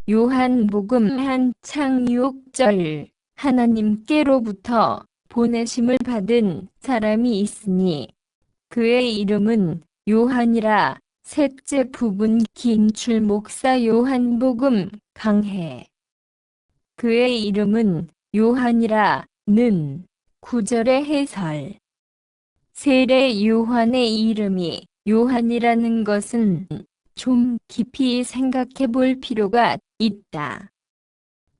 요한복음 한창 6절 하나님께로부터 보내심을 받은 사람이 있으니 그의 이름은 요한이라. 셋째 부분 김출 목사 요한복음 강해. 그의 이름은 요한이라 는 9절의 해설. 세례 요한의 이름이 요한이라는 것은 좀 깊이 생각해 볼 필요가 있다.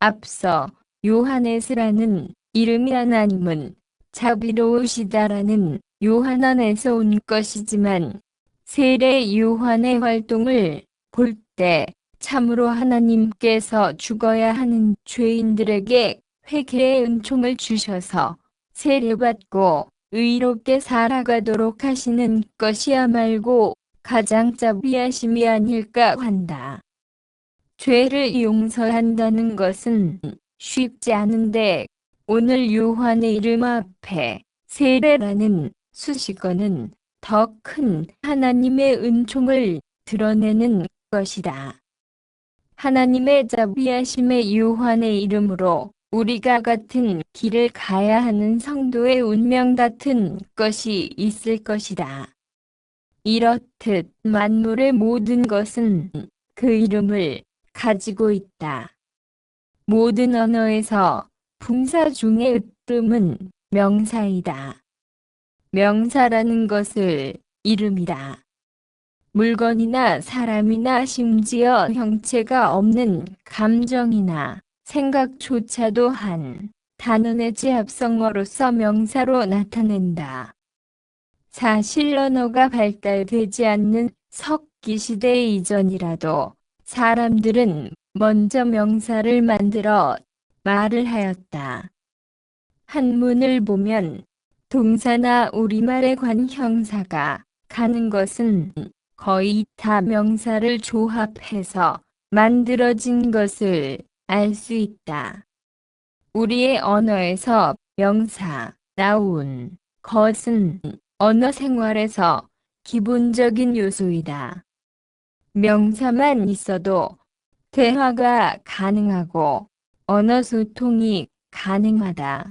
앞서 요하네스라는 이름이 하나님은 자비로우시다라는 요한 안에서 온 것이지만 세례 요한의 활동을 볼 때 참으로 하나님께서 죽어야 하는 죄인들에게 회개의 은총을 주셔서 세례받고 의롭게 살아가도록 하시는 것이야말고 가장 자비하심이 아닐까 한다. 죄를 용서한다는 것은 쉽지 않은데 오늘 요한의 이름 앞에 세례라는 수식어는 더 큰 하나님의 은총을 드러내는 것이다. 하나님의 자비하심의 요한의 이름으로 우리가 같은 길을 가야 하는 성도의 운명 같은 것이 있을 것이다. 이렇듯 만물의 모든 것은 그 이름을 가지고 있다. 모든 언어에서 분사 중의 으뜸은 명사이다. 명사라는 것을 이름이다. 물건이나 사람이나 심지어 형체가 없는 감정이나 생각조차도 한 단어의 제합성어로서 명사로 나타낸다. 사실 언어가 발달되지 않는 석기 시대 이전이라도 사람들은 먼저 명사를 만들어 말을 하였다. 한문을 보면 동사나 우리말에 관 형사가 가는 것은 거의 다 명사를 조합해서 만들어진 것을 알 수 있다. 우리의 언어에서 명사, 나온 것은 언어 생활에서 기본적인 요소이다. 명사만 있어도 대화가 가능하고 언어 소통이 가능하다.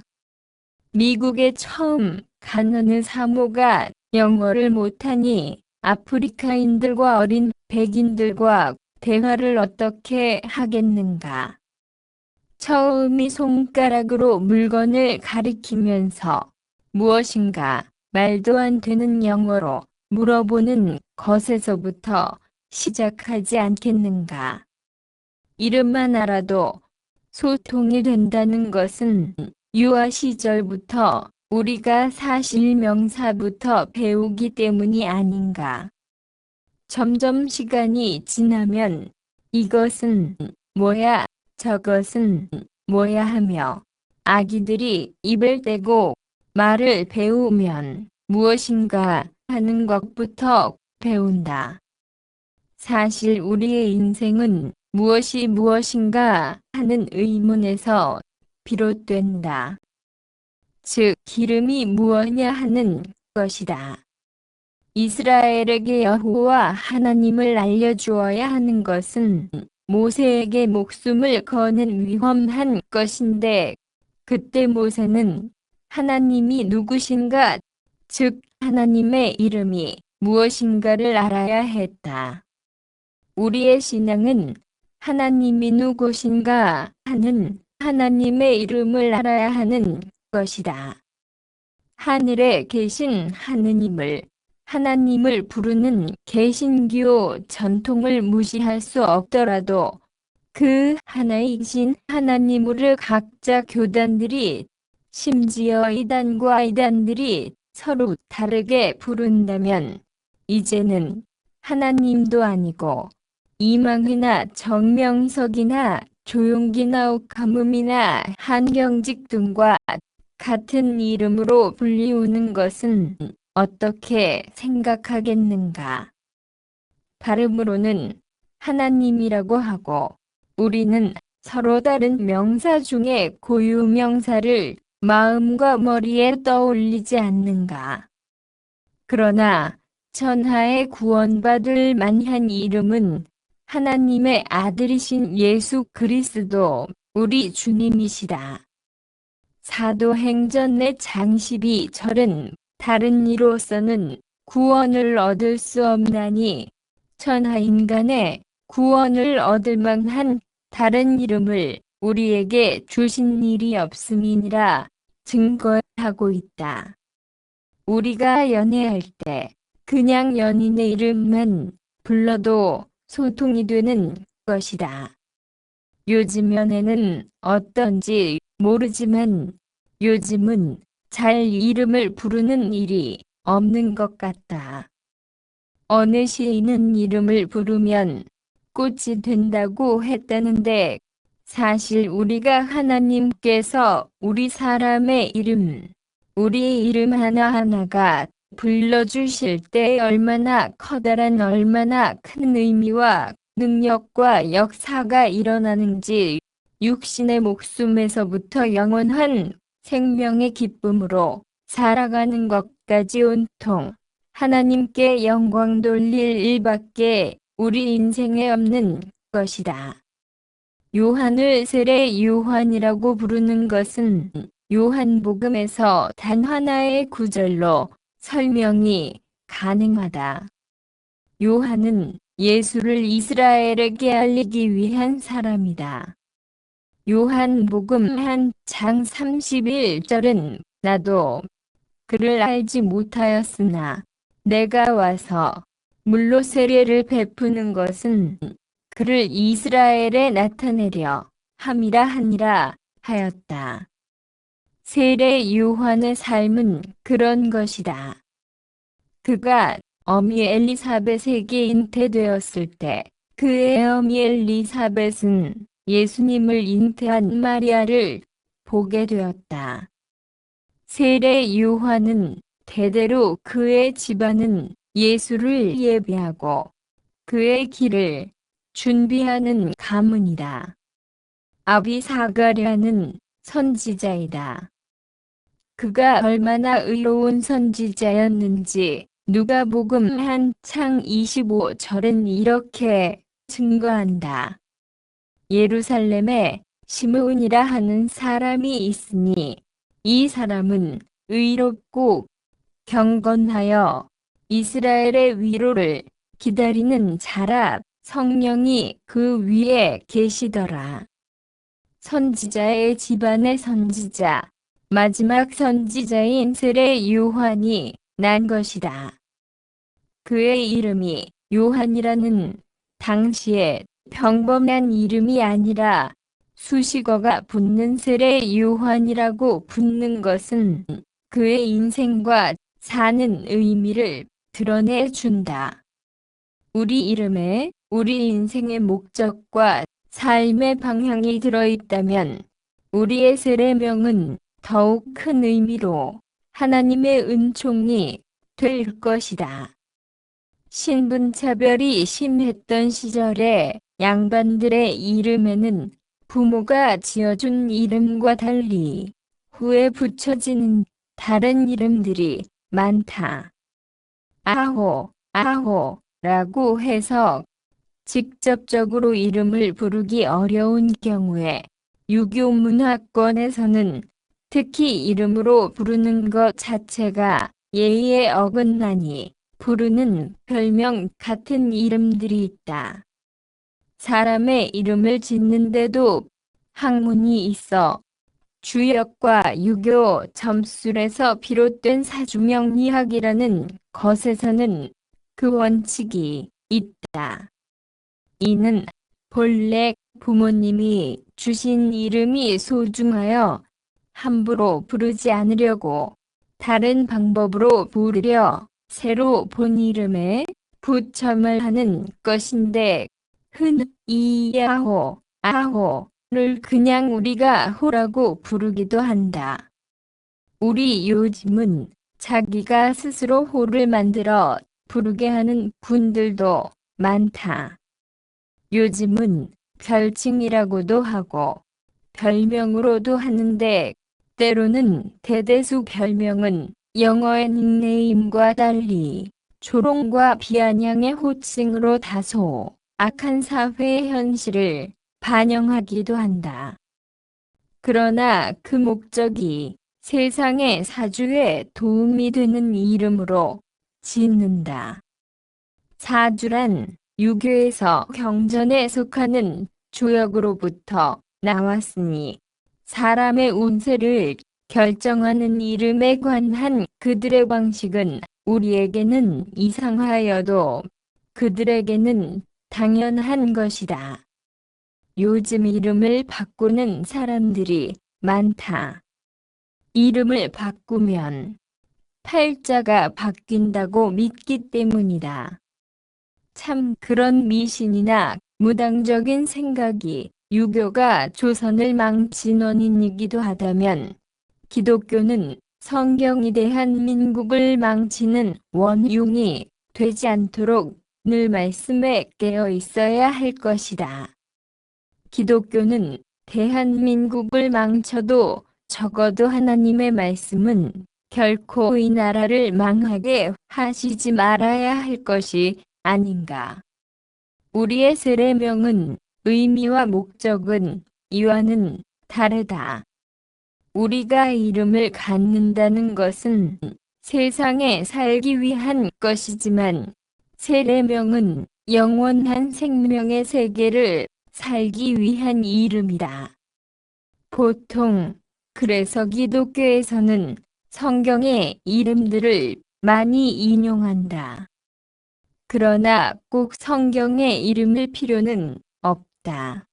미국에 처음 간 어느 사모가 영어를 못하니 아프리카인들과 어린 백인들과 대화를 어떻게 하겠는가. 처음이 손가락으로 물건을 가리키면서 무엇인가 말도 안 되는 영어로 물어보는 것에서부터 시작하지 않겠는가. 이름만 알아도 소통이 된다는 것은 유아 시절부터 우리가 사실 명사부터 배우기 때문이 아닌가. 점점 시간이 지나면 이것은 뭐야, 저것은 뭐야 하며 아기들이 입을 떼고 말을 배우면 무엇인가 하는 것부터 배운다. 사실 우리의 인생은 무엇이 무엇인가 하는 의문에서 비롯된다. 즉, 기름이 무엇냐 하는 것이다. 이스라엘에게 여호와 하나님을 알려주어야 하는 것은 모세에게 목숨을 거는 위험한 것인데 그때 모세는 하나님이 누구신가, 즉 하나님의 이름이 무엇인가를 알아야 했다. 우리의 신앙은 하나님이 누구신가 하는 하나님의 이름을 알아야 하는 것이다. 하늘에 계신 하나님을 부르는 개신교 전통을 무시할 수 없더라도 그 하나이신 하나님을 각자 교단들이 심지어 이단과 이단들이 서로 다르게 부른다면 이제는 하나님도 아니고 이망희나 정명석이나 조용기나 오카음이나 한경직 등과 같은 이름으로 불리우는 것은 어떻게 생각하겠는가? 발음으로는 하나님이라고 하고 우리는 서로 다른 명사 중에 고유 명사를 마음과 머리에 떠올리지 않는가? 그러나 천하에 구원받을 만한 이름은 하나님의 아들이신 예수 그리스도 우리 주님이시다. 사도행전 내 장 12절은 다른 이로서는 구원을 얻을 수 없나니 천하 인간의 구원을 얻을 만한 다른 이름을 우리에게 주신 일이 없음이니라 증거하고 있다. 우리가 연애할 때 그냥 연인의 이름만 불러도 소통이 되는 것이다. 요즘 연애는 어떤지 모르지만 요즘은 잘 이름을 부르는 일이 없는 것 같다. 어느 시인은 이름을 부르면 꽃이 된다고 했다는데 사실 우리가 하나님께서 우리 사람의 이름, 우리의 이름 하나하나가 불러주실 때 얼마나 커다란 얼마나 큰 의미와 능력과 역사가 일어나는지 육신의 목숨에서부터 영원한 생명의 기쁨으로 살아가는 것까지 온통 하나님께 영광 돌릴 일밖에 우리 인생에 없는 것이다. 요한을 세례 요한이라고 부르는 것은 요한복음에서 단 하나의 구절로 설명이 가능하다. 요한은 예수를 이스라엘에게 알리기 위한 사람이다. 요한복음 한 장 31절은 나도 그를 알지 못하였으나 내가 와서 물로 세례를 베푸는 것은 그를 이스라엘에 나타내려 함이라 하니라 하였다. 세례 요한의 삶은 그런 것이다. 그가 어미 엘리사벳에게 잉태되었을 때 그의 어미 엘리사벳은 예수님을 잉태한 마리아를 보게 되었다. 세례 요한은 대대로 그의 집안은 예수를 예배하고 그의 길을 준비하는 가문이다. 아비 사가랴는 선지자이다. 그가 얼마나 의로운 선지자였는지 누가복음 한 장 25절은 이렇게 증거한다. 예루살렘에 시므온이라 하는 사람이 있으니 이 사람은 의롭고 경건하여 이스라엘의 위로를 기다리는 자라 성령이 그 위에 계시더라. 선지자의 집안의 선지자, 마지막 선지자인 세례 요한이 난 것이다. 그의 이름이 요한이라는 당시에 평범한 이름이 아니라 수식어가 붙는 세례 요한이라고 붙는 것은 그의 인생과 사는 의미를 드러내 준다. 우리 이름에 우리 인생의 목적과 삶의 방향이 들어있다면 우리의 세례명은 더욱 큰 의미로 하나님의 은총이 될 것이다. 신분차별이 심했던 시절에 양반들의 이름에는 부모가 지어준 이름과 달리 후에 붙여지는 다른 이름들이 많다. 아호, 아호라고 해서 직접적으로 이름을 부르기 어려운 경우에 유교 문화권에서는 특히 이름으로 부르는 것 자체가 예의에 어긋나니 부르는 별명 같은 이름들이 있다. 사람의 이름을 짓는데도 학문이 있어 주역과 유교 점술에서 비롯된 사주명리학이라는 것에서는 그 원칙이 있다. 이는 본래 부모님이 주신 이름이 소중하여 함부로 부르지 않으려고 다른 방법으로 부르려 새로 본 이름에 붙임을 하는 것인데 흔히 야호, 아호를 그냥 우리가 호라고 부르기도 한다. 우리 요즘은 자기가 스스로 호를 만들어 부르게 하는 분들도 많다. 요즘은 별칭이라고도 하고 별명으로도 하는데 때로는 대대수 별명은 영어의 닉네임과 달리 조롱과 비아냥의 호칭으로 다소 악한 사회의 현실을 반영하기도 한다. 그러나 그 목적이 세상의 사주에 도움이 되는 이름으로 짓는다. 사주란 유교에서 경전에 속하는 조역으로부터 나왔으니 사람의 운세를 결정하는 이름에 관한 그들의 방식은 우리에게는 이상하여도 그들에게는 당연한 것이다. 요즘 이름을 바꾸는 사람들이 많다. 이름을 바꾸면 팔자가 바뀐다고 믿기 때문이다. 참 그런 미신이나 무당적인 생각이 유교가 조선을 망친 원인이기도 하다면 기독교는 성경이 대한민국을 망치는 원흉이 되지 않도록 늘 말씀에 깨어 있어야 할 것이다. 기독교는 대한민국을 망쳐도 적어도 하나님의 말씀은 결코 이 나라를 망하게 하시지 말아야 할 것이 아닌가. 우리의 세례명은 의미와 목적은 이와는 다르다. 우리가 이름을 갖는다는 것은 세상에 살기 위한 것이지만 세례명은 영원한 생명의 세계를 살기 위한 이름이다. 보통 그래서 기독교에서는 성경의 이름들을 많이 인용한다. 그러나 꼭 성경의 이름일 필요는 없다.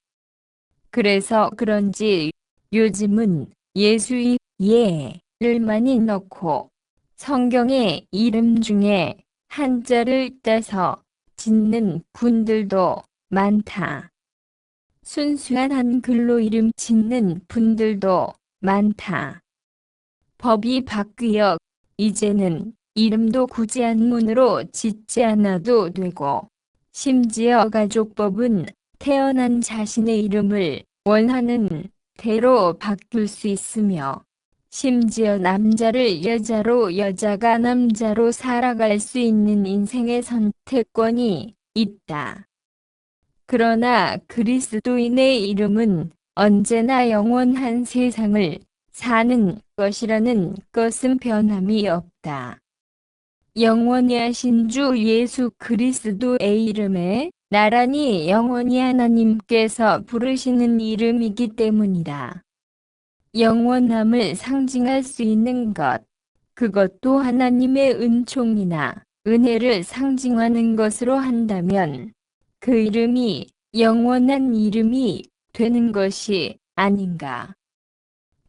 그래서 그런지 요즘은 예수의 예를 많이 넣고 성경의 이름 중에 한자를 떼서 짓는 분들도 많다. 순수한 한글로 이름 짓는 분들도 많다. 법이 바뀌어 이제는 이름도 굳이 한문으로 짓지 않아도 되고 심지어 가족법은 태어난 자신의 이름을 원하는 대로 바꿀 수 있으며 심지어 남자를 여자로 여자가 남자로 살아갈 수 있는 인생의 선택권이 있다. 그러나 그리스도인의 이름은 언제나 영원한 세상을 사는 것이라는 것은 변함이 없다. 영원히 하신 주 예수 그리스도의 이름에 나란히 영원히 하나님께서 부르시는 이름이기 때문이다. 영원함을 상징할 수 있는 것, 그것도 하나님의 은총이나 은혜를 상징하는 것으로 한다면 그 이름이 영원한 이름이 되는 것이 아닌가.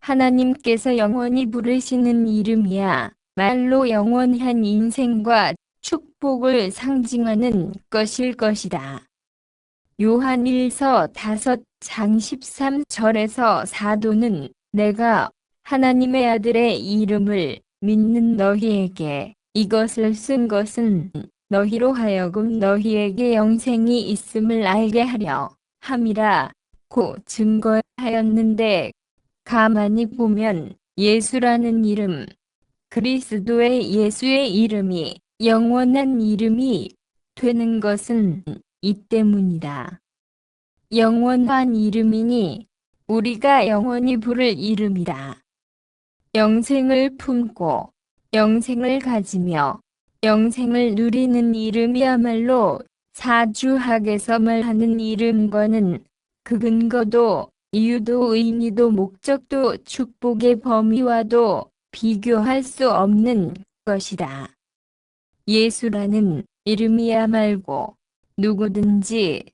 하나님께서 영원히 부르시는 이름이야 말로 영원한 인생과 축복을 상징하는 것일 것이다. 요한 1서 5장 13절에서 사도는 내가 하나님의 아들의 이름을 믿는 너희에게 이것을 쓴 것은 너희로 하여금 너희에게 영생이 있음을 알게 하려 함이라 고 증거하였는데 가만히 보면 예수라는 이름, 그리스도의 예수의 이름이 영원한 이름이 되는 것은 이 때문이다. 영원한 이름이니 우리가 영원히 부를 이름이다. 영생을 품고 영생을 가지며 영생을 누리는 이름이야말로 사주학에서 말하는 이름과는 그 근거도 이유도 의미도 목적도 축복의 범위와도 비교할 수 없는 것이다. 예수라는 이름이야말고 누구든지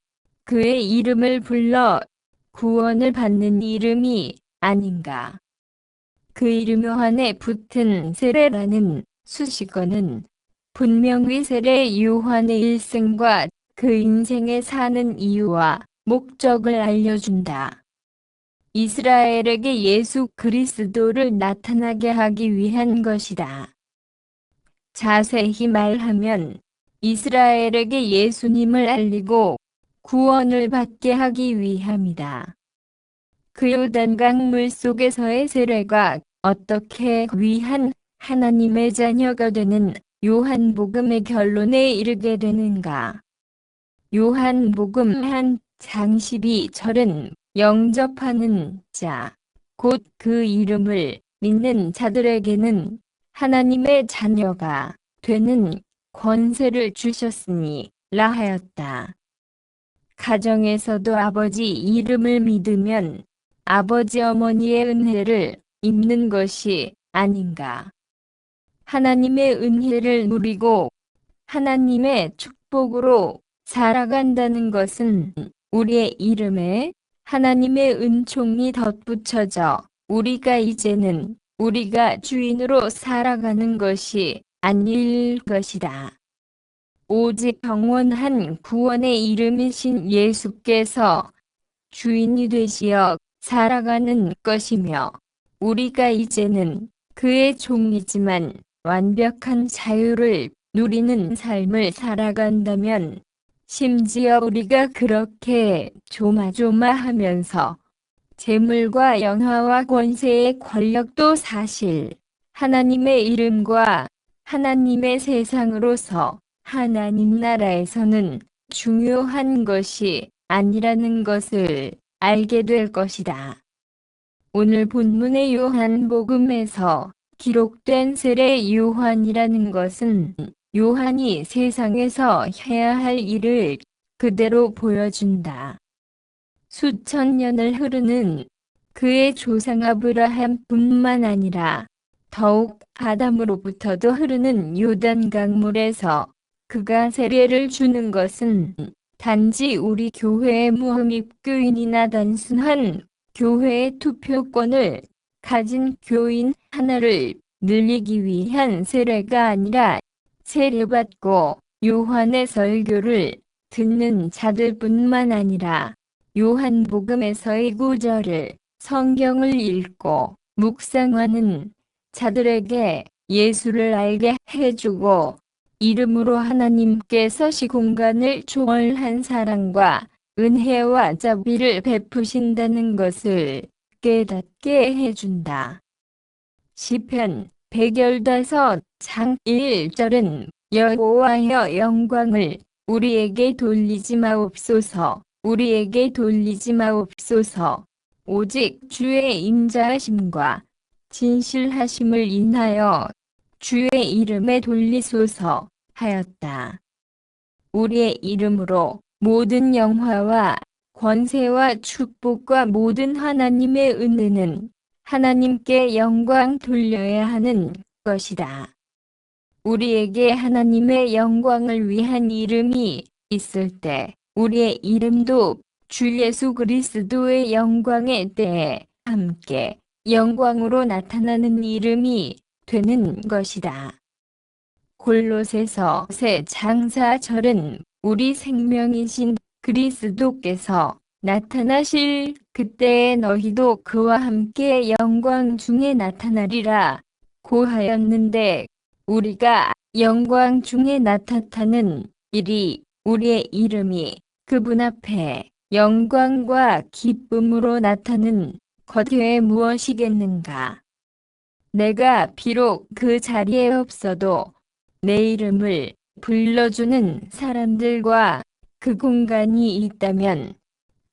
그의 이름을 불러 구원을 받는 이름이 아닌가. 그 이름 안에 붙은 세례라는 수식어는 분명히 세례 요한의 일생과 그 인생에 사는 이유와 목적을 알려준다. 이스라엘에게 예수 그리스도를 나타나게 하기 위한 것이다. 자세히 말하면 이스라엘에게 예수님을 알리고 구원을 받게 하기 위함이다. 그 요단강 물속에서의 세례가 어떻게 귀한 하나님의 자녀가 되는 요한복음의 결론에 이르게 되는가? 요한복음 한 장 12절은 영접하는 자, 곧 그 이름을 믿는 자들에게는 하나님의 자녀가 되는 권세를 주셨으니 라 하였다. 가정에서도 아버지 이름을 믿으면 아버지 어머니의 은혜를 입는 것이 아닌가. 하나님의 은혜를 누리고 하나님의 축복으로 살아간다는 것은 우리의 이름에 하나님의 은총이 덧붙여져 우리가 이제는 우리가 주인으로 살아가는 것이 아닐 것이다. 오직 영원한 구원의 이름이신 예수께서 주인이 되시어 살아가는 것이며 우리가 이제는 그의 종이지만 완벽한 자유를 누리는 삶을 살아간다면 심지어 우리가 그렇게 조마조마하면서 재물과 영화와 권세의 권력도 사실 하나님의 이름과 하나님의 세상으로서 하나님 나라에서는 중요한 것이 아니라는 것을 알게 될 것이다. 오늘 본문의 요한복음에서 기록된 세례 요한이라는 것은 요한이 세상에서 해야 할 일을 그대로 보여준다. 수천 년을 흐르는 그의 조상 아브라함뿐만 아니라 더욱 아담으로부터도 흐르는 요단 강물에서 그가 세례를 주는 것은 단지 우리 교회의 무흠입교인이나 단순한 교회의 투표권을 가진 교인 하나를 늘리기 위한 세례가 아니라 세례받고 요한의 설교를 듣는 자들뿐만 아니라 요한복음에서의 구절을 성경을 읽고 묵상하는 자들에게 예수를 알게 해주고 이름으로 하나님께서 시공간을 초월한 사랑과 은혜와 자비를 베푸신다는 것을 깨닫게 해준다. 시편 115장 1절은 여호와여 영광을 우리에게 돌리지 마옵소서 우리에게 돌리지 마옵소서 오직 주의 인자하심과 진실하심을 인하여 주의 이름에 돌리소서 하였다. 우리의 이름으로 모든 영화와 권세와 축복과 모든 하나님의 은혜는 하나님께 영광 돌려야 하는 것이다. 우리에게 하나님의 영광을 위한 이름이 있을 때 우리의 이름도 주 예수 그리스도의 영광의 때에 함께 영광으로 나타나는 이름이 되는 것이다. 골로새서 세 장 4절은 우리 생명이신 그리스도께서 나타나실 그때에 너희도 그와 함께 영광 중에 나타나리라 고하였는데 우리가 영광 중에 나타나는 일이 우리의 이름이 그분 앞에 영광과 기쁨으로 나타나는 것 외에 무엇이겠는가? 내가 비록 그 자리에 없어도 내 이름을 불러주는 사람들과 그 공간이 있다면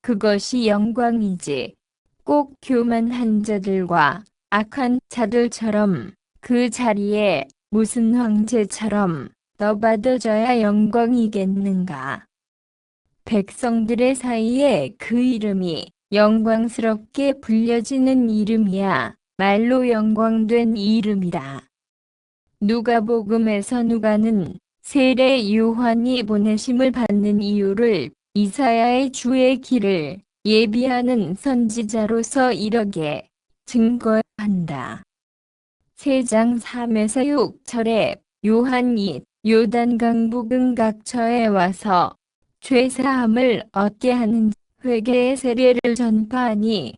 그것이 영광이지. 꼭 교만한 자들과 악한 자들처럼 그 자리에 무슨 황제처럼 떠받아져야 영광이겠는가. 백성들의 사이에 그 이름이 영광스럽게 불려지는 이름이야 말로 영광된 이름이다. 누가복음에서 누가는 세례 요한이 보내심을 받는 이유를 이사야의 주의 길을 예비하는 선지자로서 이렇게 증거한다. 세 장 3에서 6절에 요한이 요단강 부근 각처에 와서 죄사함을 얻게 하는 회개의 세례를 전파하니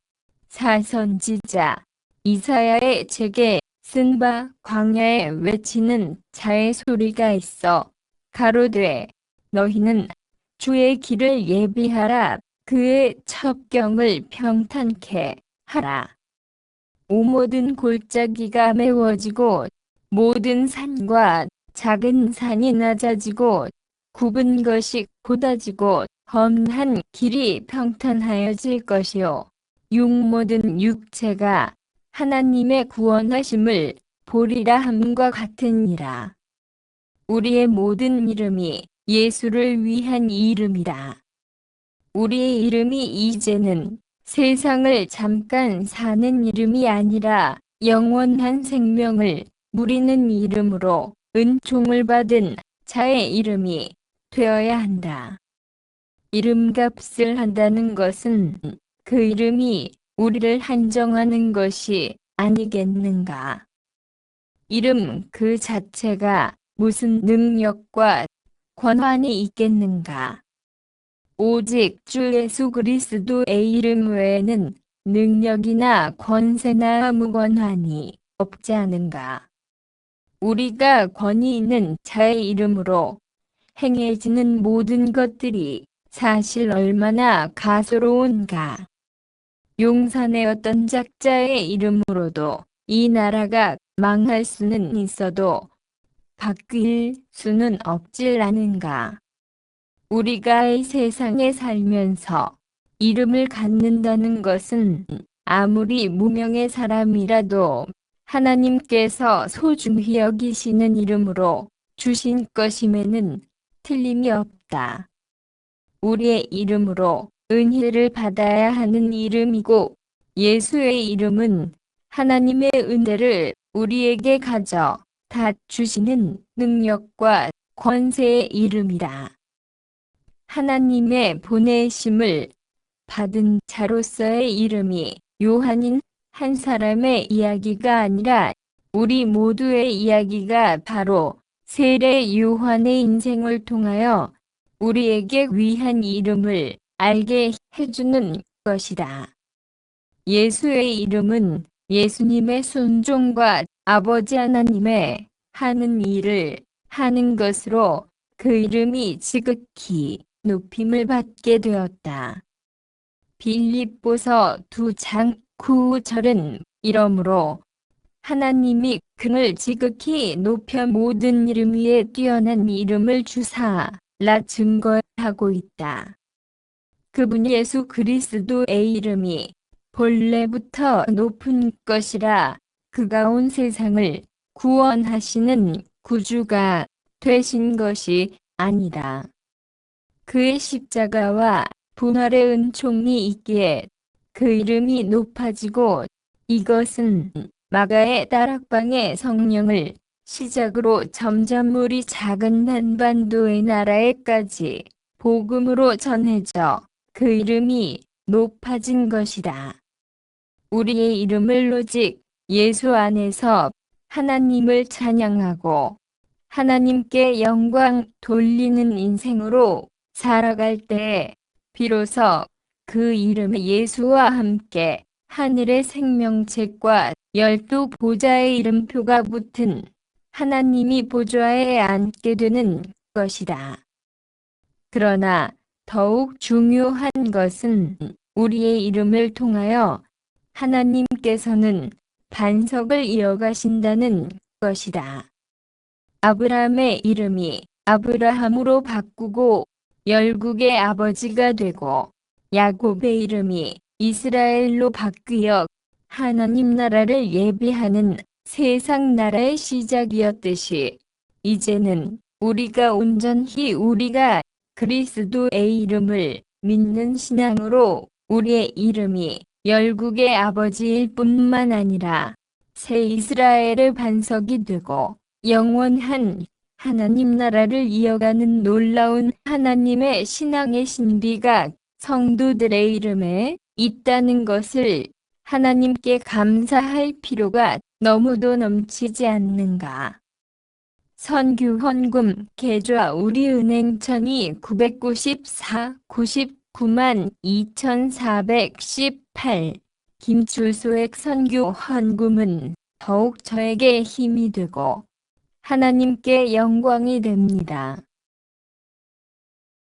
사선지자 이사야의 책에 쓴 바 광야에 외치는 자의 소리가 있어 가로되 너희는 주의 길을 예비하라 그의 첩경을 평탄케 하라. 오 모든 골짜기가 메워지고 모든 산과 작은 산이 낮아지고 굽은 것이 곧아지고 험한 길이 평탄하여질 것이요 모든 육체가 하나님의 구원하심을 보리라 함과 같으니라. 우리의 모든 이름이 예수를 위한 이름이라. 우리의 이름이 이제는 세상을 잠깐 사는 이름이 아니라 영원한 생명을 누리는 이름으로 은총을 받은 자의 이름이 되어야 한다. 이름값을 한다는 것은 그 이름이 우리를 한정하는 것이 아니겠는가. 이름 그 자체가 무슨 능력과 권한이 있겠는가. 오직 주 예수 그리스도의 이름 외에는 능력이나 권세나 아무 권한이 없지 않은가. 우리가 권위 있는 자의 이름으로 행해지는 모든 것들이 사실 얼마나 가소로운가. 용산의 어떤 작자의 이름으로도 이 나라가 망할 수는 있어도 바뀔 수는 없질 않은가. 우리가 이 세상에 살면서 이름을 갖는다는 것은 아무리 무명의 사람이라도 하나님께서 소중히 여기시는 이름으로 주신 것임에는 틀림이 없다. 우리의 이름으로 은혜를 받아야 하는 이름이고 예수의 이름은 하나님의 은혜를 우리에게 가져 다 주시는 능력과 권세의 이름이라. 하나님의 보내심을 받은 자로서의 이름이 요한인 한 사람의 이야기가 아니라 우리 모두의 이야기가 바로 세례 요한의 인생을 통하여 우리에게 위한 이름을 알게 해주는 것이다. 예수의 이름은 예수님의 순종과 아버지 하나님의 하는 일을 하는 것으로 그 이름이 지극히 높임을 받게 되었다. 빌립보서 2장 9절은 이러므로 하나님이 그를 지극히 높여 모든 이름 위에 뛰어난 이름을 주사 라 증거하고 있다. 그분 예수 그리스도의 이름이 본래부터 높은 것이라 그가 온 세상을 구원하시는 구주가 되신 것이 아니라 그의 십자가와 부활의 은총이 있기에 그 이름이 높아지고 이것은 마가의 다락방의 성령을 시작으로 점점 우리 작은 한반도의 나라에까지 복음으로 전해져 그 이름이 높아진 것이다. 우리의 이름을 오직 예수 안에서 하나님을 찬양하고 하나님께 영광 돌리는 인생으로 살아갈 때 비로소 그 이름의 예수와 함께 하늘의 생명책과 12보좌의 이름표가 붙은 하나님이 보좌에 앉게 되는 것이다. 그러나 더욱 중요한 것은 우리의 이름을 통하여 하나님께서는 반석을 이어가신다는 것이다. 아브라함의 이름이 아브라함으로 바꾸고 열국의 아버지가 되고 야곱의 이름이 이스라엘로 바뀌어 하나님 나라를 예비하는 세상 나라의 시작이었듯이 이제는 우리가 온전히 우리가 그리스도의 이름을 믿는 신앙으로 우리의 이름이 열국의 아버지일 뿐만 아니라 새 이스라엘의 반석이 되고 영원한 하나님 나라를 이어가는 놀라운 하나님의 신앙의 신비가 성도들의 이름에 있다는 것을 하나님께 감사할 필요가 너무도 넘치지 않는가. 선교 헌금 계좌 우리은행천이 994 99만 2418 김주소액 선교 헌금은 더욱 저에게 힘이 되고 하나님께 영광이 됩니다.